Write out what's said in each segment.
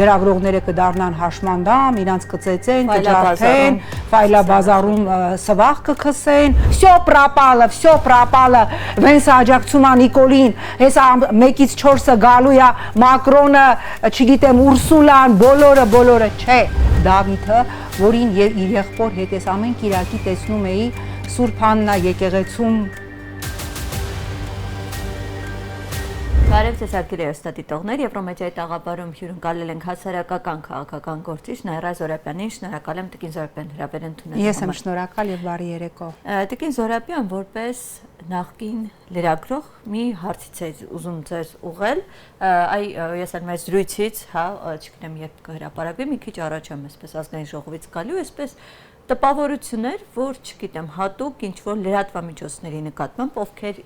լրագրողները կդառնան հաշմանդամ, իրանց կծեծեն, կջարդեն, ֆայլաբազարում սվաղ կքսեն, всё пропало, վենս աջակցում է Նիկոլին, հեսա 1-ից 4-ը գալու է Մակրոնը, չգիտեմ, Ուրսուլան, բոլորը, չէ, Դավիթը, որին իր եղբոր հետ ես ամեն կիրակի տեսնում էի Սուրբ Աննա եկեղեցում Բարև ձեզ հարգելի հեռուստադիտողներ, Եվրոմեդիայի տաղավարում հյուրընկալել ենք հասարակական քաղաքական գործիչ Նաիրա Զորաբյանին, շնորհակալ եմ Տիկին Զորաբյան հրավեր ընդունելու Ես եմ շնորհակալ եւ բարի երեկո։ Տիկին Զորաբյան, որպես նախկին լրագրող, մի հարցից է ուզում ձեզ ուղղել, ես այն մեծ զրույցից, չգիտեմ, երբ կհրապարակվի, մի քիչ առաջ եմ այսպես ազգային ժողովից գալու, այսպես տպավորություններ, որ չգիտեմ, հատուկ ինչ-որ լրատվամիջոցների նկատմամբ, ովքեր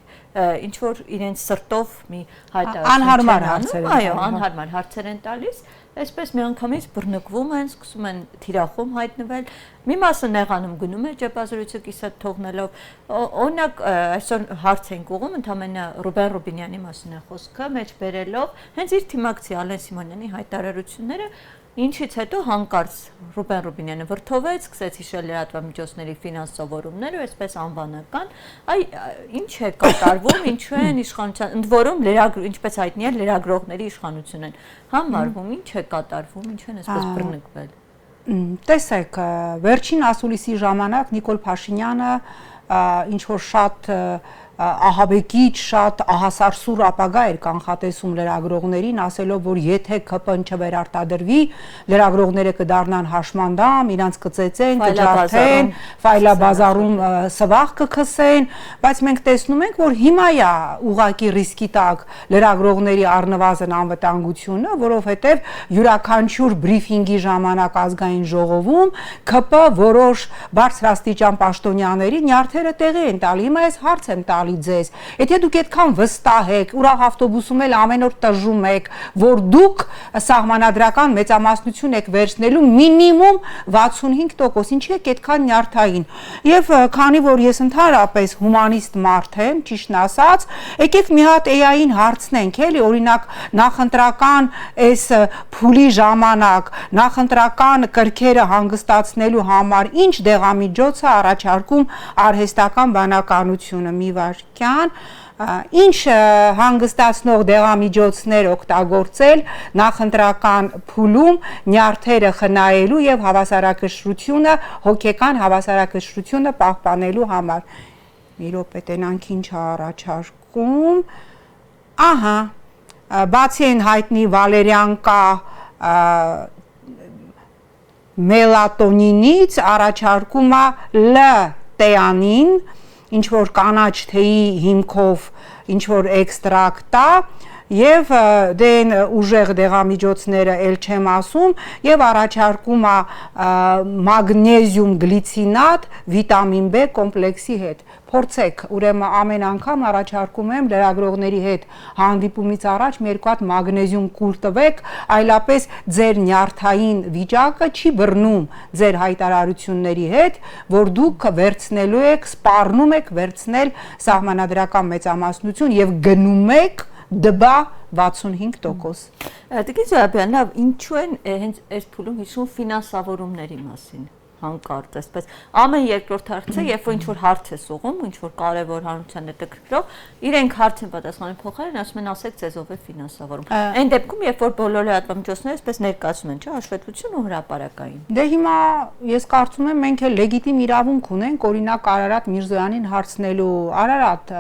ինչ-որ իրենց սրտով մի անհարմար հարցեր անհարմար հարցեր են տալիս, այսպես միանգամից բռնկվում են, սկսում են թիրախում հայտնվել, մի մասը նեղանում գնում է ճեպազրույցը կիսատ թողնելով, օրինակ այսօր հարց ենք ուղղում, ընդամենը Ռուբեն Ռուբինյանի մասին է խոսքը, մեջ բերելով հենց իր թիմակցի Ալեն Սիմոնյանի հայտարարությունները, Ինչից հետո հանկարծ Ռուբեն Ռուբինյանը վրդովեց, սկսեց հիշել լրատվամիջոցների ֆինանս սովորումները, այսպես անվանական, ինչ է կատարվում, ինչու են իշխանության, ընդ որում ինչպես հայտնի է լրագրողների իշխանություն են համարվում, ինչ է կատարվում, ինչու են այսպես բռնկվել։ Տեսեք, վերջին ասուլիսի ժամանակ Նիկոլ Փաշինյանը ինչ որ շատ ահաբեկիչ, շատ ահասարսուր ապագա էր կանխատեսում լրագրողներին, ասելով, որ եթե ԿՊ-ն չվերարտադրվի, լրագրողները կդառնան հաշմանդամ, իրանց կծեծեն, կջարդեն, ֆայլաբազարում սվաղ կքսեն, բայց մենք տեսնում ենք, որ հիմա է ուղղակի ռիսկի տակ լրագրողների առնվազն անվտանգությունը, որովհետև յուրաքանչյուր բրիֆինգի ժամանակ ազգային ժողովում ԿՊ որոշ բարձրաստիճան պաշտոնյաների նյարդերը տեղի են տալի, հիմա ես հարց եմ տալի ձեզ, եթե դուք այդքան վստահ եք, ուրախ ավտոբուսում էլ ամեն օր տժում եք, որ դուք սահմանադրական մեծամասնություն եք վերցնելու մինիմում 65%, ինչի եք այդքան նյարդային։ Եվ քանի որ ես ընդհանրապես հումանիստ մարդ եմ, ճիշտն ասած, եկեք մի հատ AI-ին հարցնենք, էլի, օրինակ նախընտրական այս փուլի ժամանակ, նախընտրական կրքերը հանգստացնելու համար ինչ դեղամիջոց է առաջարկում արհեստական բանականությունը, մի վարքյան, ինչ հանգստացնող դեղամիջոցներ օգտագործել նախընտրական փուլում նյարդերը խնայելու եւ հավասարակշռությունը, հոգեկան հավասարակշռությունը պահպանելու համար։ Մի րոպե տենանք ինչ առաջարկում։ Ահա, բացի այն հայտնի վալերիանկա մելատոնինից առաջարկում է L-տեանին, ինչ որ կանաչ թեյի հիմքով ինչ որ էքստրակտ է եւ դեն ուժեղ դեղամիջոցները ել չեմ ասում եւ առաջարկում է մագնեզիում գլիցինատ վիտամին B կոմպլեքսի հետ փորձեք ուրեմն ամեն անգամ առաջարկում եմ լրագրողների հետ հանդիպումից առաջ մի երկու հատ մագնեզիում կուր տվեք այլապես ձեր նյարդային վիճակը չի բռնում ձեր հայտարարությունների հետ որ դուք վերցնելու եք սպառնում եք վերցնել սահմանադրական մեծամասնություն եւ գնում եք դբա 65%։ Տիկին Զորաբյան, լավ, ինչու են հենց այս փուլում հիշում ֆինանսավորումների մասին հանկարծ, այսպես ամեն երկրորդ հարցը, երբ որ ինչ-որ հարց է ուղղում, ինչ-որ կարևոր հանրության հետաքրքրող, իրենք հարց են պատասխանում փոխարեն, ասում են ասեք ձեզ ով է ֆինանսավորում։ Այն դեպքում, երբ որ բոլոր լրատվամիջոցները այսպես ներկայացում են, չէ՞, հաշվետվություն ու հրապարակային։ Դե հիմա ես կարծում եմ մենք էլ լեգիտիմ իրավունք ունենք, օրինակ Արարատ Միրզոյանին հարցնելու, Արարատ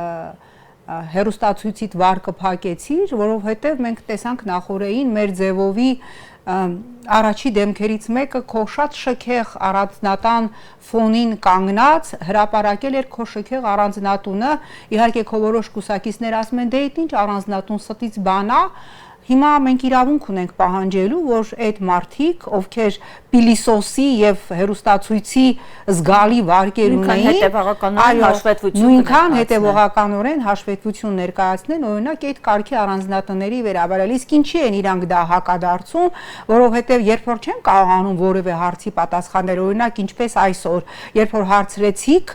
հերոստացույցիդ վար կփակեցիր, որովհետև մենք տեսանք նախորդային մեր ձևովի առաջի դեմքերից մեկը քո շատ շքեղ առանձնատան ֆոնին կանգնած հրապարակել էր քո շքեղ առանձնատունը, իհարկե քո որոշ կուսակիցներ ասում են դե ինչ առանձնատուն ստից բան է, հիմա մենք իրավունք ունենք պահանջելու, որ այդ մարդիկ, ովքեր պիլիսոսի եւ հերոստացույցի զգալի վարկեր ունեին, նույնքան հետևողականորեն հաշվետվություն ներկայացնեն, օրինակ այդ կարգի առանձնատների վերաբերյալ, իսկ ինչի են իրանք դա հակադարձում, որովհետեւ երբ որ չեն կարողանում որևէ հարցի պատասխանել, օրինակ ինչպես այսօր, երբ որ հարցրեցիք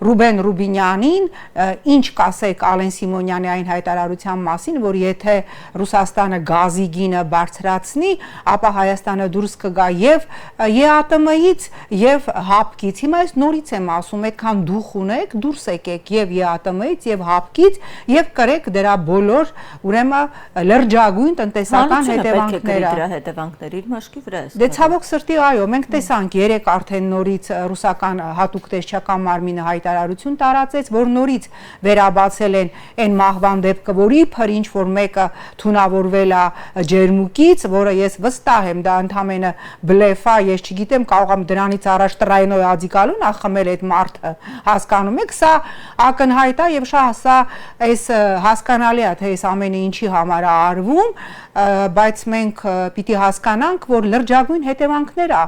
Ռուբեն Ռուբինյանին, ինչ կասեք Ալեն Սիմոնյանի այն հայտարարության մասին, որ եթե Ռուսաստանը գազի գինը բարձրացնի, ապա Հայաստանը դուրս կգա եւ ԵԱՏՄ-ից եւ ՀԱՊԿ-ից։ Հիմա ես նորից եմ ասում, այդքան դուխ ունեք, դուրս եկեք եւ ԵԱՏՄ-ից եւ ՀԱՊԿ-ից եւ կրեք դրա բոլոր ուրեմն լրջագույն տնտեսական հետևանքները։ Դրա հետևանքները իր մաշկի վրա է։ Դե ցավոք սրտի, այո, մենք տեսանք երեք արդեն նորից ռուսական հատուկ տեսչական մարմինը հայտարարություն տարածեց, որ նորից վերաբացել են այն մահվան դեպքը, որ իբր ինչ որ մեկը թունավորվել է ջերմուկից, որը ես վստահ եմ, դա ընդամենը բլեֆ է, ես չգիտեմ, կարող եմ դրանից առաջ տրայնոյ ադիկալուն ախմել այդ մարդը, հասկանում եք, սա ակնհայտ է եւ սա այս հասկանալի է, թե այս ամենը ինչի համար է արվում, բայց մենք պիտի հասկանանք, որ լրջագույն հետևանքներ է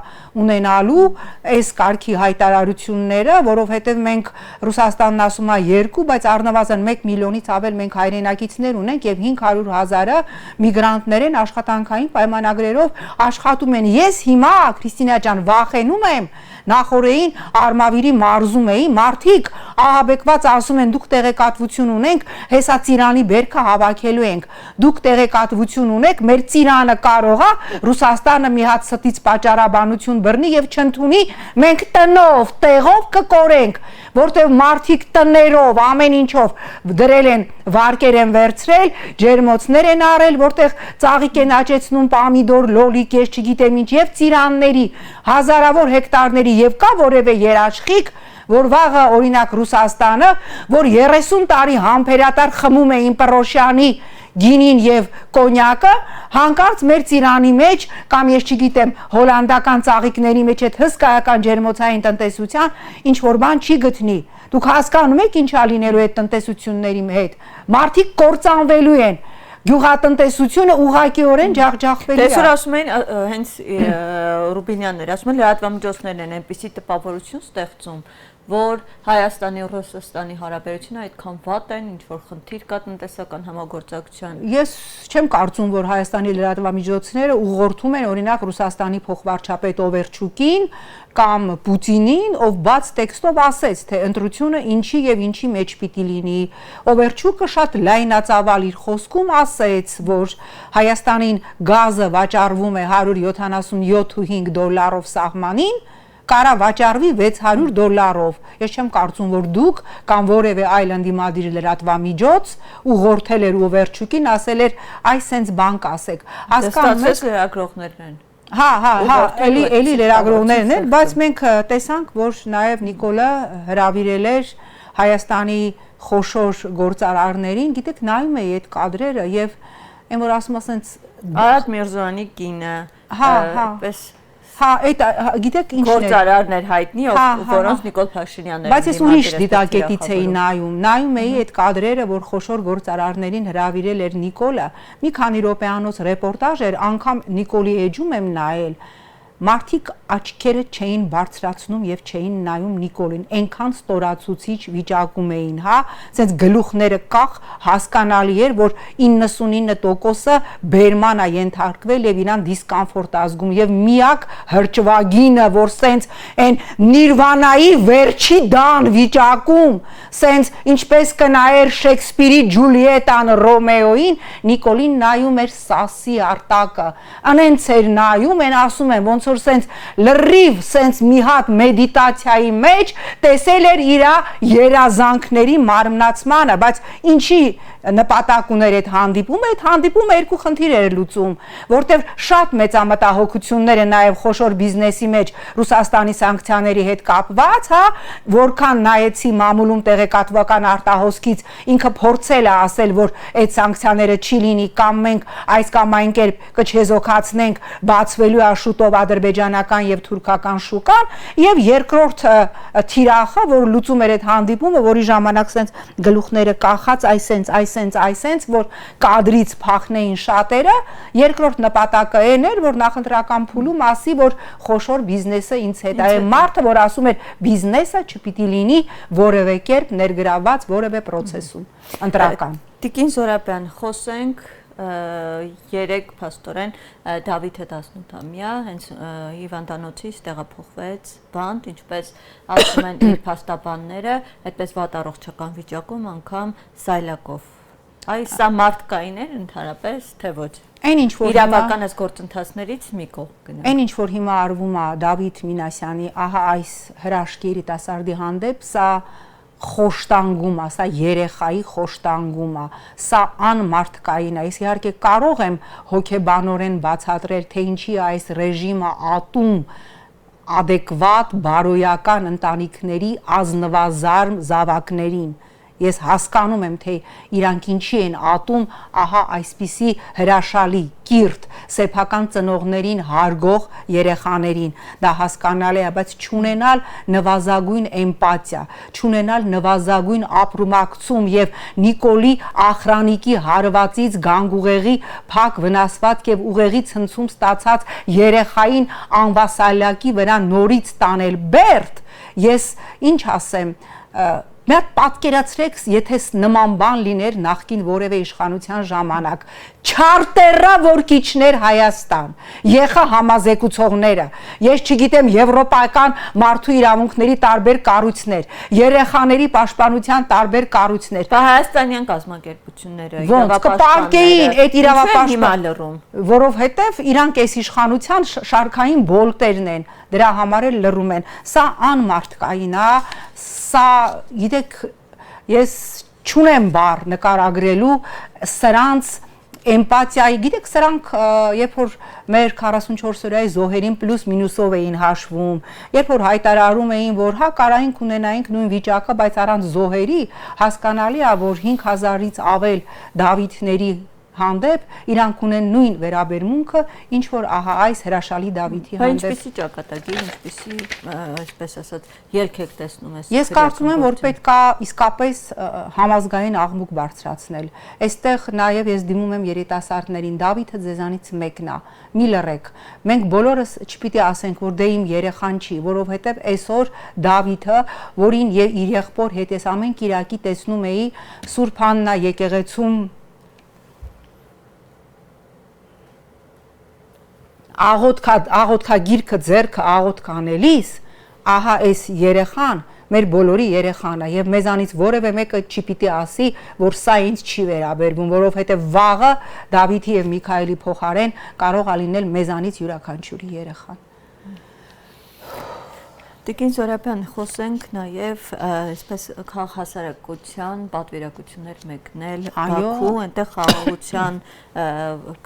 ունենալու այս կարգի հայտարարությունները, որովհետև մենք Ռուսաստանն ասում է 2, բայց առնվազն 1 միլիոնից ավել մենք հայրենակիցներ ունենք եւ 500,000-ը միգրանտներ են աշխատանքային պայմանագրերով աշխատում են։ Ես հիմա Քրիստինա ջան վախենում եմ, նախորդին Արմավիրի մարզում էի, մարդիկ ահաբեկված ասում են դուք տեղեկատվություն ունենք, հեսա ծիրանի բերքը հավաքելու ենք, դուք տեղեկատվություն ունեք, մեր ծիրանը կարող է Ռուսաստանը մի հատ ստից պատճառաբանություն բռնի եւ չընդունի, մենք տնով, տեղով կկորենք, որտեղ մարդիկ տներով, ամեն ինչով դրել են, վարկեր են վերցրել, ջերմոցներ են արել, որտեղ ծաղիկ են աճեցնում, պամիդոր, լոլիկ, ես չգիտեմ ինչ, եւ ծիրանների, հազարավոր հեկտարների եւ կա որևէ երաշխիք, որ վաղը օրինակ Ռուսաստանը, որ 30 տարի համբերատար խմում է Իմպերոշյանի գինին եւ կոնյակը, հանկարծ մեր ծիրանի մեջ կամ ես չգիտեմ հոլանդական ծաղիկների մեջ այդ հսկայական ջերմոցային տնտեսության ինչ որ բան չի գտնի։ Դուք հասկանում եք ինչ ա լինելու այդ տնտեսությունների հետ։ Մարդիկ կործանվելու են։ Գյուղատնտեսությունը ուղղակիորեն ջախջախվելու է։ Տեսօր ասում են հենց Ռուբինյանները ասում են լրատվամիջոցներն են այնպիսի տպավորություն ստեղծում, որ Հայաստանի ու Ռուսաստանի հարաբերությունը այդքան վատ են, ինչ որ խնդիր կա տնտեսական համագործակցության։ Ես չեմ կարծում, որ Հայաստանի լրատվամիջոցները ուղղորդում են օրինակ Ռուսաստանի փոխվարչապետ Օվերչուկին կամ Պուտինին, ով բաց տեքստով ասեց, թե ընտրությունը ինչի եւ ինչի մեջ պիտի լինի։ Օվերչուկը շատ լայնածավալ իր խոսքում ասեց, որ Հայաստանին գազը վաճառվում է $177.5 սահմանին, կարա վաճառվի $600։ Ես չեմ կարծում, որ դուք կամ որևէ այլ ընդդիմադիր լրատվամիջոց ուղղորդել էր Օվերչուկին, ասել էր այս sense բան կասեք։ Հասկանում եք լրագրողներն են։ Հա, էլի լրագրողներն են, բայց մենք տեսանք, որ նաև Նիկոլը հրավիրել էր Հայաստանի խոշոր գործարարներին, գիտեք, նայում էի այդ կադրերը եւ այն որ ասում ասենց Արադ Միրզոյանի կինը, այդպես այդ գիտեք ինչն է գործարարներ հայտնի, որոնց Նիկոլ Փաշինյանն էր։ Բայց ես ուրիշ դիտակետից էի նայում էի այդ կադրերը, որ խոշոր գործարարներին հրավիրել էր Նիկոլը, մի քանի րոպեանոց ռեպորտաժ էր, անգամ Նիկոլի էջում եմ նայել, մարդիկ աչքերը չէին բարձրացնում եւ չէին նայում Նիկոլին, այնքան ստորացուցիչ վիճակում էին, հա, ասենց գլուխները կախ, հասկանալի էր, որ 99%-ը բերման է ենթարկվել եւ իրան դիսկոմֆորտ ազգում եւ միակ հրճվագինը, որ սենց այն նիրվանայի վերջի դան վիճակում, սենց ինչպես կնայեր Շեքսպիրի Ջուլիետան Ռոմեոին, Նիկոլին նայում էր սասի արտակը, անենց էր նայում, են ասում են ոնց որ սենց լրիվ սենց մի հատ մեդիտացիայի մեջ տեսել էր իր երազանքների մարմնացմանը, բայց ինչի նպատակ ուներ այդ հանդիպումը երկու խնդիր էր լուծում, որտեղ շատ մեծամտահոգություններ են նաև խոշոր բիզնեսի մեջ Ռուսաստանի սանկցիաների հետ կապված, հա, որքան նայեցի մամուլում տեղեկատվական արտահոսքից ինքը փորձել է ասել, որ այդ սանկցիաները չի լինի կամ մենք այս կամ այն կերպ կչեզոքացնենք, բացվելու է շուտով ադրբեջանական եւ թուրքական շուկան, եւ երկրորդ թիրախը, որ լուծում էր այդ հանդիպումը, որի ժամանակ սենց գլուխները կախած այսենց, որ կադրից փախնեին շատերը, երկրորդ նպատակը այն էր, որ նախընտրական փուլում ասի, որ խոշոր բիզնեսը ինձ հետ է, մարդը, որ ասում էր բիզնեսը չպիտի լինի որևէ կերպ ներգրավված որևէ process-ում, ընտրական։ Տիկին Զորաբյան, խոսենք երեք փաստորեն Դավիթը 18-ամյա հենց հիվանդանոցից տեղափոխվեց բանտ, ինչպես ասում են իր փաստաբանները, այդպես վատ առողջական վիճակում անգամ Սայլակով Այս սա մարդկային էր ընդհանրապես, թե ոչ։ Այն ինչ որ իրավական այս գործընթացներից մի կողմ գնա։ Այն ինչ որ հիմա արվում է Դավիթ Մինասյանի, ահա այս հրաշքի երիտասարդի հանդեպ, սա խոշտանգում է, սա երեխայի խոշտանգում է, սա անմարդկային է։ Ես իհարկե կարող եմ հոգեբանորեն բացատրել, թե ինչի է այս ռեժիմը ատում adekvat բարոյական ընտանիքների ազնվազարմ զավակներին։ Ես հասկանում եմ, թե իրանք ինչի են ատում ահա այսպիսի հրաշալի կիրթ սեփական ծնողներին հարգող երեխաներին։ Դա հասկանալի է, բայց չունենալ նվազագույն էմպաթիա, չունենալ նվազագույն ապրումակցում եւ Նիկոլի ախրանիկի հարվածից գանգուղեղի փակ վնասված եւ ուղեղի ցնցում ստացած երեխային անվասալյակի վրա նորից տանել բերդ։ Ես ինչ ասեմ, Մի հատ պատկերացրեք, եթե նման բան լիներ նախկին որևէ իշխանության ժամանակ, չարտերա որ քիչներ Հայաստան, ԵԽ համազեկուցողները, ես չգիտեմ եվրոպական մարդու իրավունքների տարբեր կառույցներ, երեխաների պաշտպանության տարբեր կառույցներ, հայաստանյան կազմակերպությունները, կպարկեին այդ իրավապաշտպան, որովհետև իրանք այս իշխանության շարքային բոլտերն են, դրա համար էլ լռում են, սա անմարդկային է, սա գիտեք ես չունեմ բառ նկարագրելու սրանց էմպաթիայի, գիտեք սրանք երբ որ մեր 44 օրյայի զոհերին պլյուս մինուսով էին հաշվում, երբ որ հայտարարում էին, որ հա կարայինք ունենայինք նույն վիճակը, բայց առանց զոհերի հասկանալի է, որ 5000-ից ավել Դավիթների հանդեպ իրանք ունեն նույն վերաբերմունքը, ինչ որ ահա այս հրաշալի Դավիթի հանդեպ։ Ինչպիսի ճակատագիր, ինչպիսի, այսպես ասած, ելք եք տեսնում ես։ Ես կարծում եմ, որ պետք է իսկապես համազգային աղմուկ բարձրացնել։ Այստեղ նաև ես դիմում եմ երիտասարդներին, Դավիթը ձեզանից մեկն է, մի լռեք։ Մենք բոլորս չպիտի ասենք, որ դե իմ երեխան չի, որովհետև այսօր Դավիթը, որին իր եղբոր հետ ես ամեն կիրակի տեսնում էի Սուրբ Աննա եկեղեցում աղոթքագիրքը ձեռքը աղոթք անելիս, ահա այս երեխան մեր բոլորի երեխան է եւ մեզանից որևէ մեկը չի պիտի ասի, որ սա ինձ չի վերաբերվում, որովհետեւ վաղը Դավիթի եւ Միքայելի փոխարեն կարող է լինել մեզանից յուրաքանչյուրի երեխան։ Տիկին Զորաբյան, խոսենք նաև այսպես քաղաքահասարակության պատվիրակություններ մեկնել Բաքու, այնտեղ խաղաղության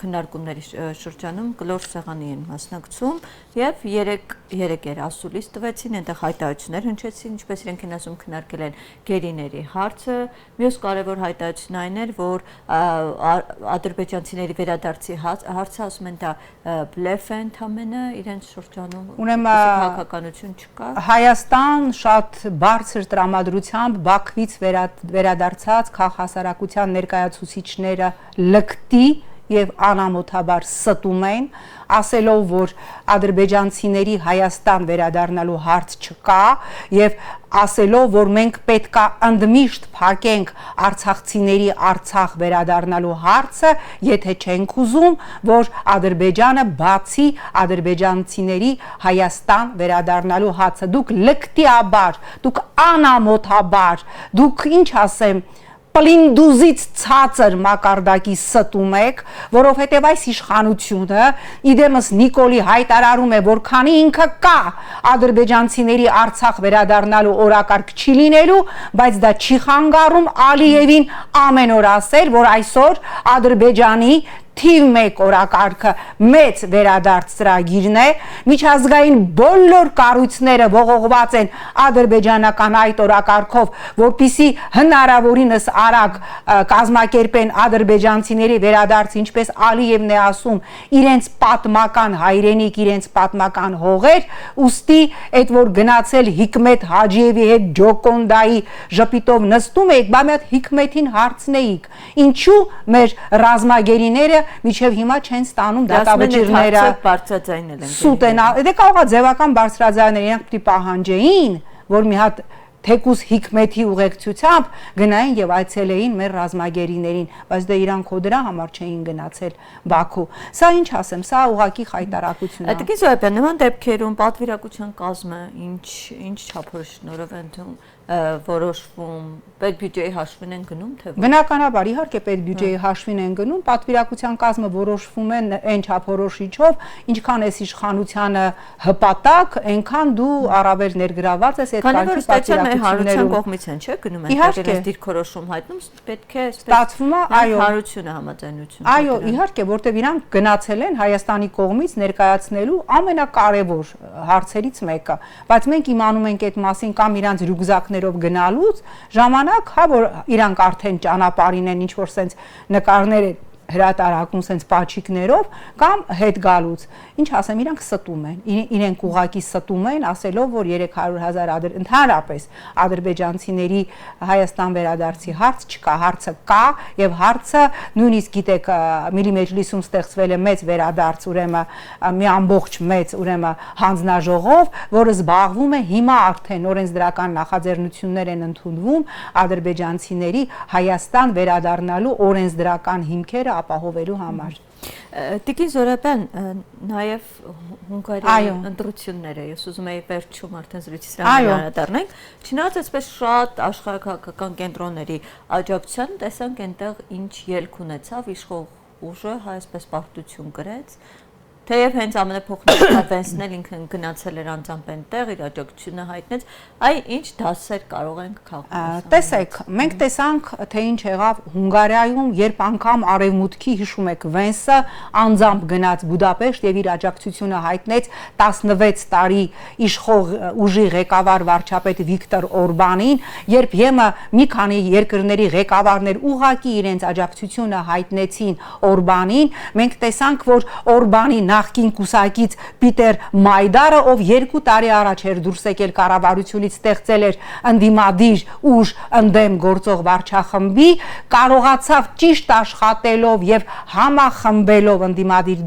քննարկումների շրջանում կլոր սեղանի են մասնակցում եւ երեք էր ասուլիս տվեցին, այնտեղ հայտարարություններ հնչեցին, ինչպես իրենք են ասում քննարկել են գերիների հարցը, մյուս կարևոր հայտարարությունն այն էր, որ ադրբեջանցիների վերադարձի հարցը ասում են դա բլեֆ է ընդամենը իրենց շրջանում, քաղաքականություն չկա։ Հայաստան շատ բարձր տրամադրությամբ Բաքվից վերադարձած քաղաքահասարակության ներկայացուցիչները լկտի եւ անամոթաբար ստում են, ասելով, որ ադրբեջանցիների Հայաստան վերադառնալու հարց չկա եւ ասելով, որ մենք պետքա ընդմիշտ փակենք արցախցիների Արցախ վերադառնալու հարցը, եթե չենք ուզում, որ Ադրբեջանը բացի ադրբեջանցիների Հայաստան վերադառնալու հարցը, դուք լկտիաբար, դուք անամոթաբար, դուք ինչ ասեմ, պլինդուզից ցածր մակարդակի ստում եք, որովհետև այս իշխանությունը իդեմս Նիկոլի հայտարարում է, որ քանի ինքը կա ադրբեջանցիների Արցախ վերադառնալու օրակարգ չի լինելու, բայց դա չի խանգարում Ալիևին ամեն օր ասել, որ այսօր Ադրբեջանի թիվ 1 օրակարգը մեծ վերադարձ ծրագիրն է, միջազգային բոլոր կառույցները ողողված են ադրբեջանական այդ օրակարգով, որպիսի հնարավորինս արագ կազմակերպեն ադրբեջանցիների վերադարձ, ինչպես Ալիևն է ասում, իրենց պատմական հայրենիք, իրենց պատմական հողեր, ուստի այդ որ գնացել Հիկմետ Հաջիևի հետ Ջոկոնդայի ժպիտով նստում եք, բա մի հատ Հիկմետին հարցնեիք, ինչու մեր ռազմագերիները միջև հիմա չեն ստանում դատավճիռները բարձրաձայնել են։ Սուտ են, դե կարող է ձևական բարձրաձայնել, իրենք պիտի պահանջեին, որ մի հատ թեկուս Հիկմեթի ուղեկցությամբ գնային եւ այցելեին մեր ռազմագերիներին, բայց դե իրանք հո դրա համար չէին գնացել Բաքու։ Սա ինչ ասեմ, սա ուղղակի խայտարակություն է։ Տիկին Զոհրաբյան, նման դեպքերում պատվիրակության կազմը ինչ չափորոշնորով որոշվում, պետբյուջեի հաշվին են գնում, թե ոչ։ Բնականաբար, իհարկե պետբյուջեի հաշվին են գնում, պատվիրակության կազմը որոշվում է այն չափորոշիչով, ինչքան էս իշխանությանը հպատակ, այնքան դու առավել ներգրաված ես այդ կարգի պատվիրակություններում։ Կողմից են, չէ՞, գնում են, դեռ դիրքորոշում հայտնում, պետք է ստացվում է, այո, հարությունը համաձայնություն։ Այո, իհարկե, որտեղ իրանք գնացել են Հայաստանի կողմից ներկայացնելու ամենակարևոր հարցերից մեկը, բայց մենք իմանում ենք այդ մասին կամ իրանց ռյուկզակներով գնալուց ժամանակ, հա, որ իրանք արդեն ճանապարհին են ինչ որ sense նկարներ հրատարակում sense պաչիկներով կամ հետ գալուց ինչ ասեմ իրանք ստում են իրենք ուղակի ստում են ասելով որ 300,000 ընդհանրապես ադրբեջանցիների Հայաստան վերադարձի հարց չկա հարցը կա եւ հարցը նույնիսկ գիտեք Միլիմեջլիսում ստեղծվել է մեծ վերադարձ ուրեմն մի ամբողջ մեծ ուրեմն հանձնաժողով որը զբաղվում է հիմա արդեն օրենսդրական նախաձեռնություններ են ընդունվում ադրբեջանցիների Հայաստան վերադառնալու օրենսդրական հիմքերը ապահովելու համար Տիկին Զորաբյան նաև Հունգարիայի ընտրությունները ես ուզում եի վերջում արդեն զրույցի սրահին անդրադառնանք չնայած այսպես շատ աշխարհակահաղական կենտրոնների աջակցության տեսանք այնտեղ ինչ ելք ունեցավ իշխող ուժը այսպես պարտություն կրեց Թեև հենց ամենափոխնական էլ ինքն գնացել էր անձամբ այնտեղ իր աջակցությունը հայտնեց, այ ինչ դասեր կարող ենք քաղաքում։ Տեսեք, մենք տեսանք, թե ինչ եղավ Հունգարիայում, երբ անգամ արևմուտքի հիշում եք Վենսը անձամբ գնաց Բուդապեշտ եւ իր աջակցությունը հայտնեց 16 տարի իշխող ուժի ղեկավար վարչապետ Վիկտոր Օրբանին, երբ ԵՄ մի քանի երկրների ղեկավարներ ուղղակի իրենց աջակցությունը հայտնեցին Օրբանին, մենք տեսանք, որ Օրբանի նախկին կուսակից Պիտեր Մայդարը, ով 2 տարի առաջ էր դուրս եկել կառավարությունից ստեղծել էր ընդդիմադիր ուժ ընդդեմ գործող վարչախմբի, կարողացավ ճիշտ աշխատելով եւ համախմբելով ընդդիմադիր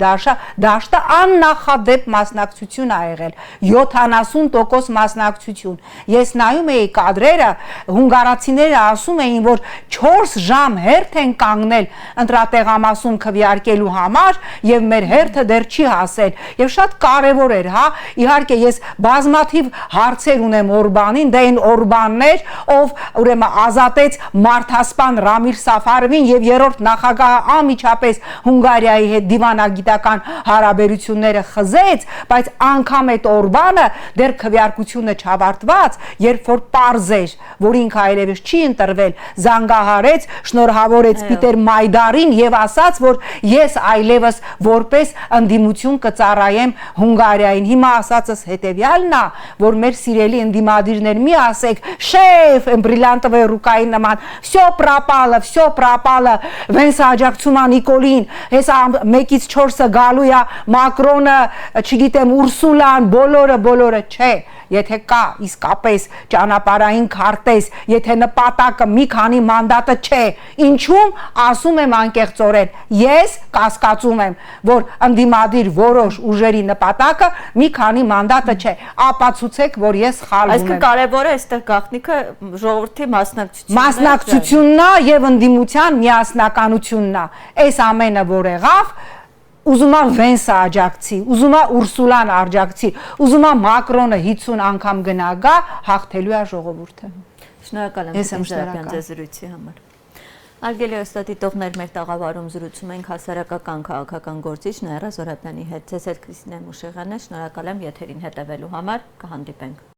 դաշտը աննախադեպ մասնակցություն ա եղել 70% մասնակցություն։ Ես նայում էի կադրերը, հունգարացիները ասում էին, որ 4 ժամ հերթ են կանգնել ընտրատեղամասում քվեարկելու համար եւ մեր հերթը դեռ չի հասել եւ շատ կարեւոր էր, հա, իհարկե ես բազմաթիվ հարցեր ունեմ Օրբանին, դա այն Օրբանն էր, ով ուրեմն ազատեց մարդասպան Ռամիլ Սաֆարովին եւ երրորդ նախագահը անմիջապես Հունգարիայի հետ դիվանագիտական հարաբերությունները խզեց, բայց անգամ այդ Օրբանը դեռ քվեարկությունը չավարտված, երբ որ պարզ էր, որ ինքը այլևս չի ընտրվել, զանգահարեց, շնորհավորեց Պիտեր Մայդարին եւ ասաց, որ ես այլևս որպես ընդդիմություն կծառայեմ Հունգարիային։ Հիմա ասածս հետեւյալն է, որ մեր սիրելի ընդդիմադիրներ մի ասեք, շեֆ, բրիլյանտովե ռուկայի նման, всё пропало, Վենսը աջակցում է Նիկոլին, հեսա 1-ից 4-ը գալու է Մակրոնը, չգիտեմ, Ուրսուլան, բոլորը, չէ։ Եթե կա իսկապես ճանապարհային քարտեզ, եթե նպատակը մի քանի մանդատը չէ, ինչու՞մ ասում եմ անկեղծորեն, ես կասկածում եմ, որ ընդդիմադիր որոշ ուժերի նպատակը մի քանի մանդատը չէ, ապացուցեք, որ ես սխալվում եմ։ Այսինքն կարևորը այստեղ գաղտնիքը ժողովրդի մասնակցությունն է եւ ընդդիմության միասնականությունն է։ Այս ամենը որ եղավ Ուզում է Վենսը աջակցի, ուզում է Ուրսուլան աջակցի, ուզում է Մակրոնը 50 անգամ գնա գա, հաղթելու է ժողովուրդը։ Շնորհակալ եմ ձեզ զրույցի համար։ Արգելի օստատիտողներ մեր տաղավարում զրուցում ենք հասարակական քաղաքական գործիչ Նաիրա Զորաբյանի հետ։ Ձեզ հետ Քրիստինե Մուշեղյանն է, շնորհակալ եմ եթերին հետևելու համար, կհանդիպենք։